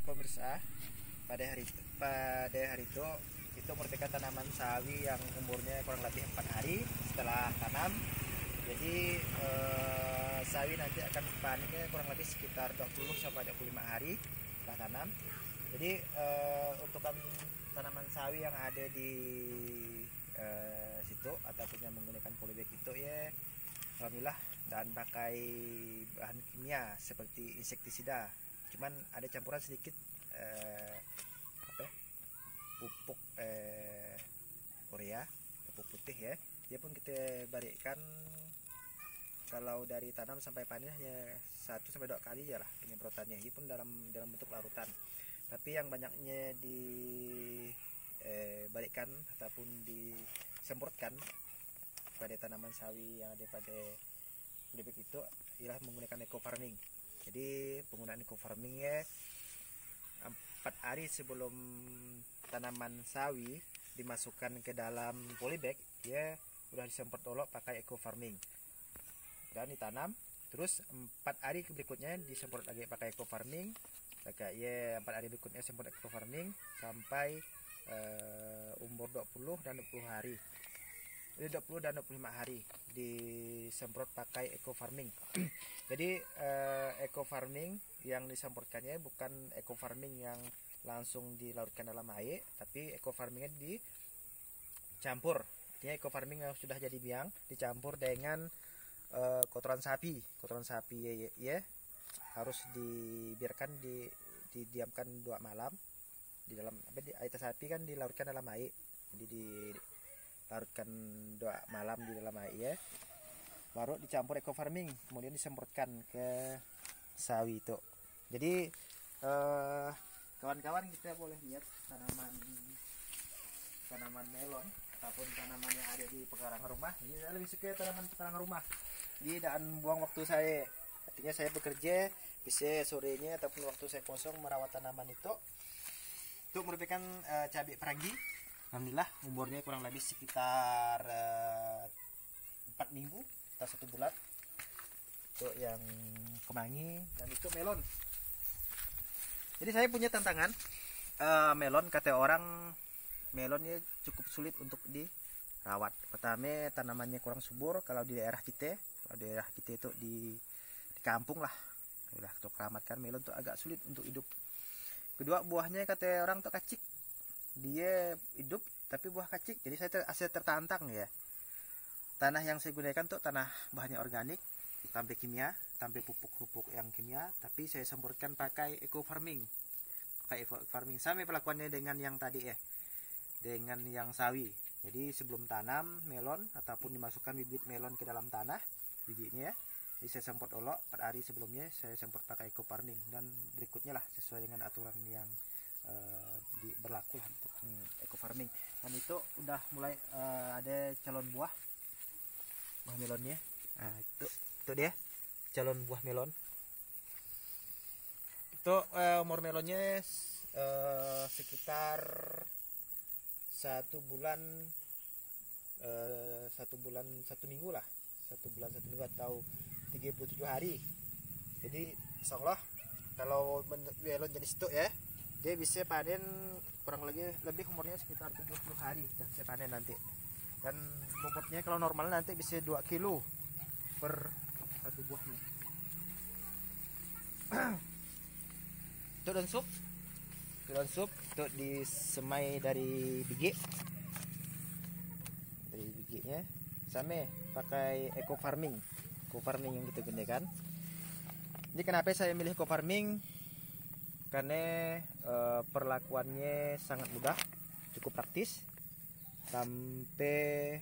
pemirsa, pada hari itu merupakan tanaman sawi yang umurnya kurang lebih 4 hari setelah tanam. Jadi sawi nanti akan panennya kurang lebih sekitar 20 sampai 25 hari setelah tanam. Jadi untuk tanaman sawi yang ada di situ ataupun yang menggunakan polybag itu ya, alhamdulillah, dan pakai bahan kimia seperti insektisida, cuman ada campuran sedikit pupuk urea, pupuk putih ya. Dia pun kita berikan kalau dari tanam sampai panen hanya 1 sampai 2 kali ya lah penyemprotannya. Ini pun dalam bentuk larutan. Tapi yang banyaknya diberikan ataupun disemprotkan pada tanaman sawi yang ada pada polybag itu ialah menggunakan eco farming. Jadi penggunaan eco farmingnya 4 hari sebelum tanaman sawi dimasukkan ke dalam polybag, dia udah disemprot dulu pakai eco farming dan ditanam. Terus 4 hari berikutnya disemprot lagi pakai eco farming. Ya, 4 hari berikutnya semprot eco farming sampai umur 20 dan 20 hari. Jadi 20 dan 25 hari disemprot pakai eco farming. Jadi eco farming yang disemprotkannya bukan eco farming yang langsung dilarutkan dalam air, tapi eco farmingnya dicampur. Artinya eco farming yang sudah jadi biang dicampur dengan kotoran sapi ya, harus dibiarkan didiamkan 2 malam di dalam air sapi kan dilarutkan dalam air. Jadi dilarutkan 2 malam di dalam air ya, baru dicampur eco farming, kemudian disemprotkan ke sawi itu. Jadi kawan-kawan, kita boleh lihat tanaman melon ataupun tanaman yang ada di pekarangan rumah. Ini saya lebih suka tanaman pekarangan rumah. Jadi dan buang waktu saya, artinya saya bekerja bisa sorenya ataupun waktu saya kosong merawat tanaman itu. Itu merupakan cabai perangi. Alhamdulillah umurnya kurang lebih sekitar 4 minggu atau 1 bulan. Itu yang kemangi, dan itu melon. Jadi saya punya tantangan melon. Kata orang melonnya cukup sulit untuk dirawat. Pertama, tanamannya kurang subur. Kalau di daerah kita itu di kampung lah, udah untuk keramatkan melon tuh agak sulit untuk hidup. Kedua, buahnya kata orang tuh kacik, dia hidup tapi buah kacik. Jadi saya tertantang ya. Tanah yang saya gunakan tuh tanah bahannya organik, tanpa kimia, tanpa pupuk yang kimia, tapi saya semprotkan pakai eco farming. Sama pelakuannya dengan yang tadi ya, dengan yang sawi. Jadi sebelum tanam melon ataupun dimasukkan bibit melon ke dalam tanah, bijinya, jadi saya semprot dulu 4 hari sebelumnya, saya semprot pakai eco farming, dan berikutnya lah sesuai dengan aturan yang berlaku lah untuk eco farming. Dan itu udah mulai ada calon buah melonnya. Nah, itu dia calon buah melon. Itu umur melonnya sekitar 1 bulan 1 minggu lah, 1 bulan 1 minggu atau 37 hari. Jadi insyaallah kalau melon jenis itu ya, dia bisa panen kurang lebih umurnya sekitar 70 hari dan bisa panen nanti. Dan bobotnya kalau normal nanti bisa 2 kilo per 1 buahnya. Itu daun sup itu disemai dari bijinya, sama pakai eco farming yang kita gunakan. Jadi kenapa saya milih eco farming? Karena perlakuannya sangat mudah, cukup praktis, sampai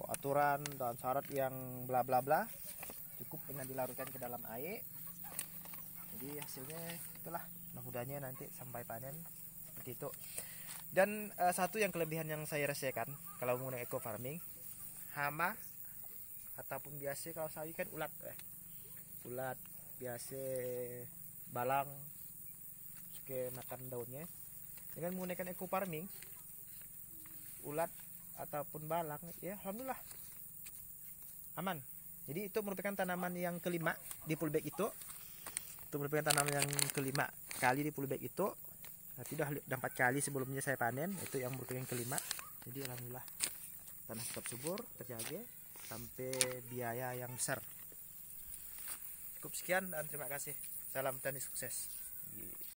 aturan dan syarat yang bla bla bla, cukup dengan dilarutkan ke dalam air. Jadi hasilnya itulah, mudah-mudahannya nanti sampai panen seperti itu. Dan satu yang kelebihan yang saya rasakan kalau menggunakan eco farming, hama ataupun biasa kalau sawi kan ulat biasa balang suka makan daunnya. Dengan menggunakan eco farming, ulat ataupun balang ya alhamdulillah aman. Jadi itu merupakan tanaman yang kelima di polybag itu untuk merupakan tanaman yang kelima kali di polybag itu. Nanti udah 4 kali sebelumnya saya panen, itu yang merupakan yang kelima. Jadi alhamdulillah tanah tetap subur, terjaga sampai biaya yang besar. Cukup sekian dan terima kasih. Salam tani sukses.